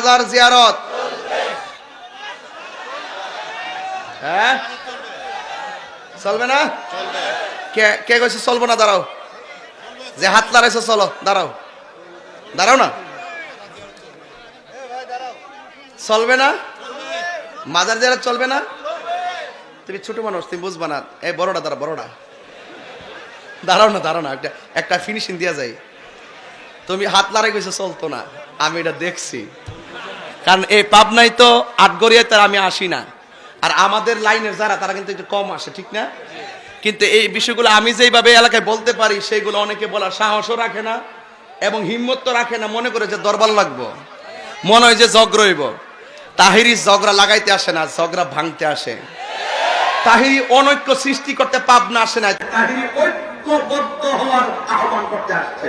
মাজার জিয়ারত হ্যাঁ চলবে না? কে কে কইছে চলবো না? দাঁড়াও, যে হাত লাগাইছো চলো, দাঁড়াও দাঁড়াও না, চলবে না? মাজার জিয়ারত চলবে না? তুমি ছোট মানুষ, তুমি বুঝবা না। এই বড়টা দাঁড়া, বড়টা দাঁড়াও না, দাঁড়াও না, একটা ফিনিশিং দিয়া যায়। তুমি হাত লাগাই কইছো চলতো না, আমি এটা দেখছি, কারণ এই পাবনায় তো আটগড়িয়াতে আমি আসি না, আর আমাদের লাইনের যারা তারা কিন্তু একটু কম আসে, ঠিক না? কিন্তু এই বিষয়গুলো আমি যেইভাবে এলাকায় বলতে পারি সেইগুলো অনেকে বলার সাহসও রাখে না এবং হিম্মত তো রাখে না, মনে করে যে দরবার লাগবো, মনে হয় যে জগ রইব। তাহিরি জগরা লাগাইতে আসে না, জগরা ভাঙতে আসে। তাহিরি অনৈক্য সৃষ্টি করতে পাবনা আসে না, তাহিরি ঐক্যবদ্ধ হওয়ার আহ্বান করতে আসছে।